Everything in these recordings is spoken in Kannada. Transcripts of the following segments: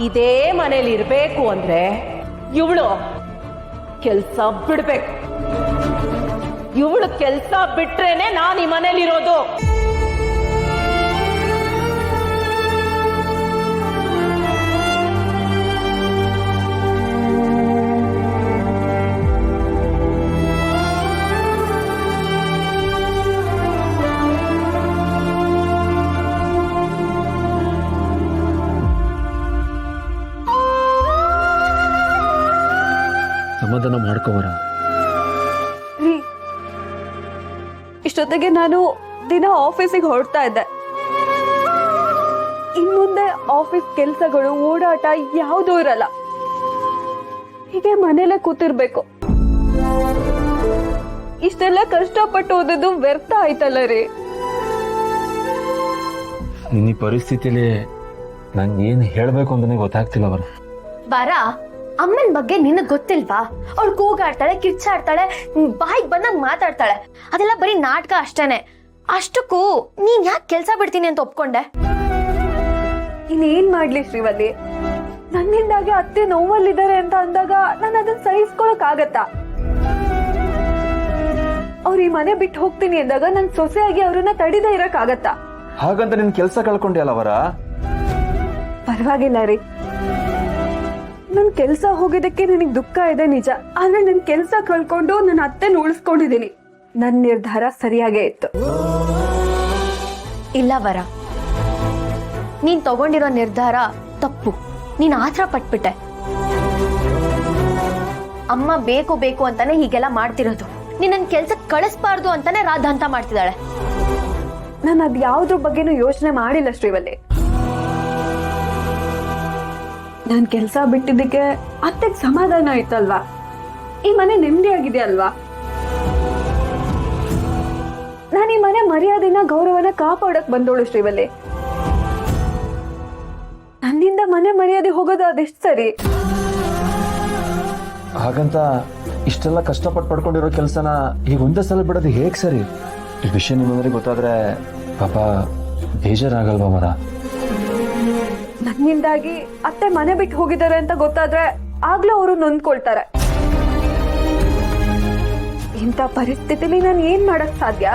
ಇದೇ ಮನೇಲಿ ಇರ್ಬೇಕು ಅಂದ್ರೆ ಇವಳು ಕೆಲ್ಸ ಬಿಡ್ಬೇಕು. ಇವಳು ಕೆಲ್ಸ ಬಿಟ್ರೇನೆ ನಾನು ಈ ಮನೇಲಿರೋದು. ಸಮಾಧಾನ ಮಾಡ್ಕೋಬರ. ಇಷ್ಟೊತ್ತಿಗೆ ನಾನು ದಿನ ಆಫೀಸಿಗೆ ಹೊರಡ್ತಾ ಇದ್ದೆ. ಇನ್ ಮುಂದೆ ಆಫೀಸ್ ಕೆಲ್ಸಗಳು ಓಡಾಟ ಯಾವುದೂ ಇರಲ್ಲ. ಹೀಗೆ ಮನೇಲೆ ಕೂತಿರ್ಬೇಕು. ಇಷ್ಟೆಲ್ಲ ಕಷ್ಟಪಟ್ಟು ಓದೋದು ವ್ಯರ್ಥ ಆಯ್ತಲ್ಲ ರೀ. ನಿನ್ನ ಈ ಪರಿಸ್ಥಿತಿಲಿ ನಂಗೆ ಏನ್ ಹೇಳ್ಬೇಕು ಅಂತಾನೆ ಗೊತ್ತಾಗ್ತಿಲ್ಲ ಬರ. ಬಾರ, ಅಮ್ಮನ ಬಗ್ಗೆ ನಿನಗ್ ಗೊತ್ತಿಲ್ವಾ? ಅವಳು ಕೂಗಾಡ್ತಾಳೆ, ಕಿಚ್ಚಾಡ್ತಾಳೆ, ಬಾಯಿಗೆ ಬಂದಾಗ ಮಾತಾಡ್ತಾಳೆ. ಅದೆಲ್ಲ ಬರೀ ನಾಟಕ ಅಷ್ಟೇನೆ. ಅಷ್ಟಕ್ಕೂ ನೀನ್ ಯಾಕೆ ಕೆಲ್ಸ ಬಿಡ್ತೀನಿ ಅಂತ ಒಪ್ಕೊಂಡೆ? ಇನ್ನೇನ್ ಮಾಡ್ಲಿ ಶ್ರೀವಲ್ಲಿ, ನನ್ನಿಂದಾಗಿ ಅತ್ತೆ ನೋವಲ್ಲಿದ್ದಾರೆ ಅಂತ ಅಂದಾಗ ನಾನು ಅದನ್ನ ಸಹಿಸ್ಕೊಳಕ್ ಆಗತ್ತಾ? ಅವ್ರು ಈ ಮನೆ ಬಿಟ್ಟು ಹೋಗ್ತೀನಿ ಅಂದಾಗ ನನ್ ಸೊಸೆಯಾಗಿ ಅವ್ರನ್ನ ತಡಿದೇ ಇರಕ್ ಆಗತ್ತಾ? ಹಾಗಂತ ನಿನ್ ಕೆಲ್ಸ ಕಳ್ಕೊಂಡ್ಯಲ್ಲ ವರ. ಪರವಾಗಿಲ್ಲ ರೀ, ನನ್ ಕೆಲ್ಸ ಹೋಗಿದ್ದಕ್ಕೆ ನನಗ್ ದುಃಖ ಇದೆ ನಿಜ. ಆದ್ರೆ ನನ್ ಕೆಲ್ಸ ಕಳ್ಕೊಂಡು ನನ್ನ ಅತ್ತೆನ ಉಳಿಸ್ಕೊಂಡಿದೀನಿ. ನನ್ ನಿರ್ಧಾರ ಸರಿಯಾಗೇ ಇತ್ತು. ಇಲ್ಲ ವರ, ನೀನ್ ತಗೊಂಡಿರೋ ನಿರ್ಧಾರ ತಪ್ಪು. ನೀನ್ ಆತರ ಪಟ್ಬಿಟ್ಟೆ. ಅಮ್ಮ ಬೇಕು ಬೇಕು ಅಂತಾನೆ ಹೀಗೆಲ್ಲ ಮಾಡ್ತಿರೋದು. ನೀನ್ ನನ್ ಕೆಲ್ಸಕ್ಕೆ ಕಳಿಸ್ಬಾರ್ದು ಅಂತಾನೆ ರಾಧಾಂತ ಮಾಡ್ತಿದ್ದಾಳೆ. ನಾನು ಅದ್ ಯಾವ್ದ್ರ ಬಗ್ಗೆನೂ ಯೋಚನೆ ಮಾಡಿಲ್ಲ ಶ್ರೀವಲ್ಲಿ. ನಾನ್ ಕೆಲ್ಸ ಬಿಟ್ಟಿದ್ದಕ್ಕೆ ಅತ್ತೆಗ್ ಸಮಾಧಾನ ಆಯ್ತಲ್ವಾ? ಈ ಮನೆ ನೆಮ್ಮದಿ ಆಗಿದೆ ಅಲ್ವಾ? ನಾನು ಈ ಮನೆ ಮರ್ಯಾದೆನ ಗೌರವನ ಕಾಪಾಡಕ್ ಬಂದೋಳು ಶ್ರೀವಲ್ಲಿ. ನನ್ನಿಂದ ಮನೆ ಮರ್ಯಾದೆ ಹೋಗೋದು ಅದೆಷ್ಟು ಸರಿ? ಹಾಗಂತ ಇಷ್ಟೆಲ್ಲ ಕಷ್ಟಪಟ್ಟು ಪಡ್ಕೊಂಡಿರೋ ಕೆಲ್ಸನ ಈಗ ಒಂದೇ ಸಲ ಬಿಡೋದು ಹೇಗ್ ಸರಿ? ಈ ವಿಷಯ ನಿಮ್ಮಂದ್ರೆ ಗೊತ್ತಾದ್ರೆ ಪಾಪ ಬೇಜಾರಾಗಲ್ವಾ ಮರ? ನನ್ನಿಂದಾಗಿ ಅತ್ತೆ ಮನೆ ಬಿಟ್ಟು ಹೋಗಿದ್ದಾರೆ ಅಂತ ಗೊತ್ತಾದ್ರೆ ಆಗ್ಲೂ ಅವರು ನೊಂದ್ಕೊಳ್ತಾರೆ. ಇಂಥ ಪರಿಸ್ಥಿತಿಲಿ ನಾನು ಏನ್ ಮಾಡಕ್ ಸಾಧ್ಯ?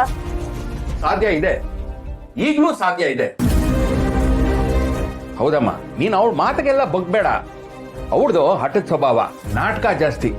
ಸಾಧ್ಯ ಇದೆ, ಈಗ್ಲೂ ಸಾಧ್ಯ ಇದೆ. ಹೌದಮ್ಮ, ನೀನ್ ಅವಳ ಮಾತಿಗೆಲ್ಲ ಬಗ್ಬೇಡ. ಅವಳದು ಹಠದ ಸ್ವಭಾವ, ನಾಟಕ ಜಾಸ್ತಿ.